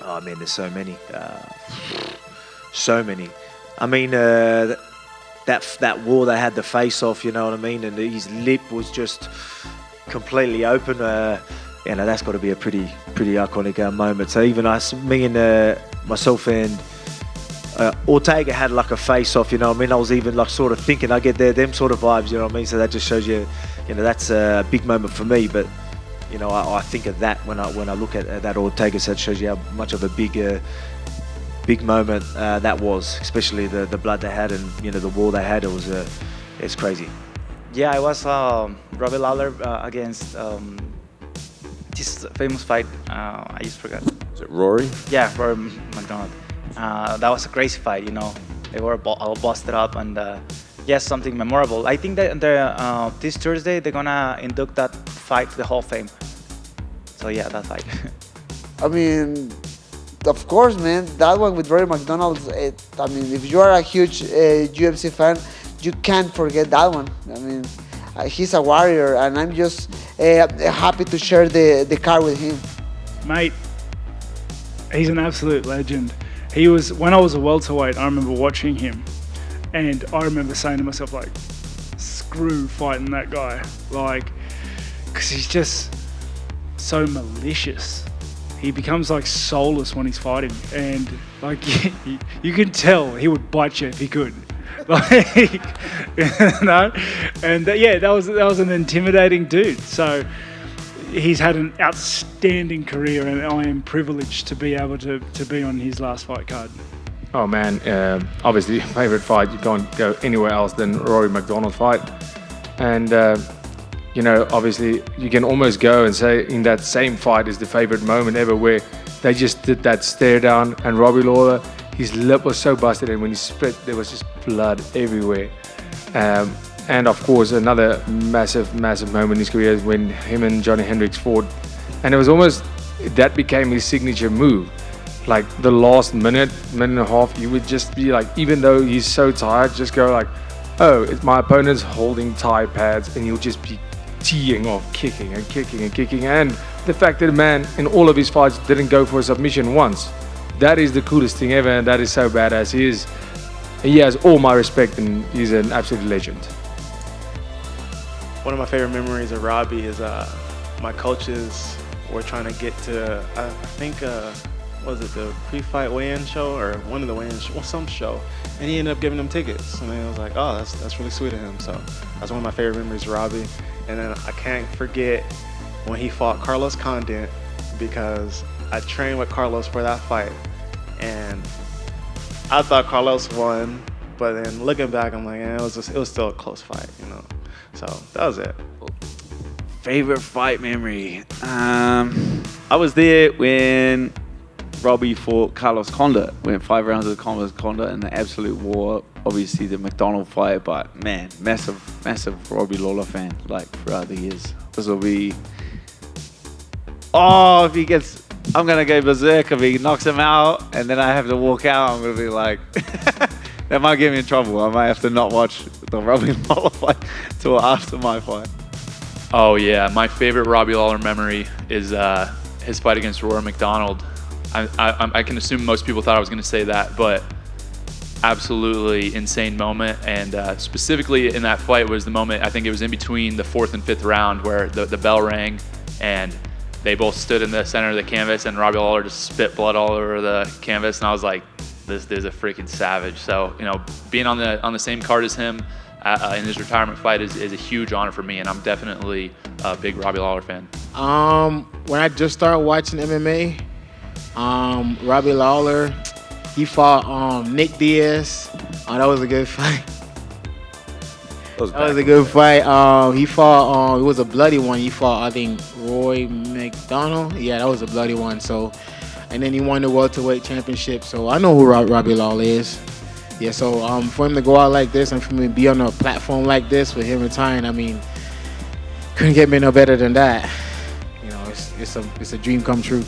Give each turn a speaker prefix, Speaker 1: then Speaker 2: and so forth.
Speaker 1: Oh man, there's so many, so many. I mean, that war they had the face off, you know what I mean, and his lip was just completely open. That's got to be a pretty iconic moment. So even me and myself and Ortega had like a face off, you know what I mean. I was even like sort of thinking I get them sort of vibes, you know what I mean. So that just shows you, that's a big moment for me. But I think of that when I look at that Ortega. So it shows you how much of a big moment that was, especially the blood they had and the war they had. It's crazy.
Speaker 2: Yeah, it was Robbie Lawler against this famous fight. I just forgot.
Speaker 3: Is it Rory?
Speaker 2: Yeah, Rory McDonald. That was a crazy fight. They were all busted up, and yes, something memorable. I think that this Thursday they're gonna induct that fight to the Hall of Fame. So yeah, that fight.
Speaker 4: I mean, of course, man. That one with Rory McDonald. If you are a huge UFC fan, you can't forget that one. I mean, he's a warrior, and I'm just happy to share the car with him.
Speaker 5: Mate, he's an absolute legend. He was, when I was a welterweight, I remember watching him, and I remember saying to myself, like, screw fighting that guy, like, because he's just so malicious. He becomes like soulless when he's fighting, and like you can tell he would bite you if he could, like, And that was an intimidating dude. So he's had an outstanding career, and I am privileged to be able to be on his last fight card.
Speaker 3: Oh man, obviously favorite fight. You can't go anywhere else than Rory McDonald fight, and obviously you can almost go and say in that same fight is the favorite moment ever, where they just did that stare down, and Robbie Lawler, his lip was so busted, and when he spit, there was just blood everywhere. And of course, another massive moment in his career is when him and Johnny Hendricks fought, and it was almost that became his signature move. Like the last minute and a half, you would just be like, even though he's so tired, just go like, oh, it's my opponent's holding Thai pads, and he'll just be teeing off, kicking. And the fact that the man in all of his fights didn't go for a submission once, that is the coolest thing ever, and that is so badass. He has all my respect, and he's an absolute legend.
Speaker 6: One of my favorite memories of Robbie is my coaches were trying to get to, I think, was it the pre-fight weigh-in show or one of the weigh-in some show, and he ended up giving them tickets, and I was like, oh, that's really sweet of him. So that's one of my favorite memories of Robbie. And then I can't forget when he fought Carlos Condit, because I trained with Carlos for that fight, and I thought Carlos won, but then looking back, I'm like, it was still a close fight, So that was it.
Speaker 7: Favorite fight memory. I was there when Robbie fought Carlos Condit. Went 5 rounds with Carlos Condit in the absolute war. Obviously the McDonald fight, but man, massive Robbie Lawler fan, like throughout the years. This will be, if he gets, I'm gonna go berserk if he knocks him out, and then I have to walk out. I'm gonna be like, that might get me in trouble. I might have to not watch the Robbie Lawler fight till after my fight.
Speaker 8: Oh yeah, my favorite Robbie Lawler memory is his fight against Rory McDonald. I can assume most people thought I was going to say that, but absolutely insane moment. And specifically in that fight was the moment, I think it was in between the 4th and 5th round, where the bell rang and they both stood in the center of the canvas, and Robbie Lawler just spit blood all over the canvas, and I was like, this is a freaking savage. So being on the same card as him in his retirement fight is a huge honor for me, and I'm definitely a big Robbie Lawler fan.
Speaker 9: When I just started watching MMA, Robbie Lawler, he fought Nick Diaz. That was a good fight. That was a good fight. He fought, it was a bloody one. He fought, I think, Roy McDonald. Yeah, that was a bloody one. So, and then he won the welterweight championship. So I know who Robbie Lawler is. Yeah, so for him to go out like this and for me to be on a platform like this with him retiring, I mean, couldn't get me no better than that. It's a dream come true.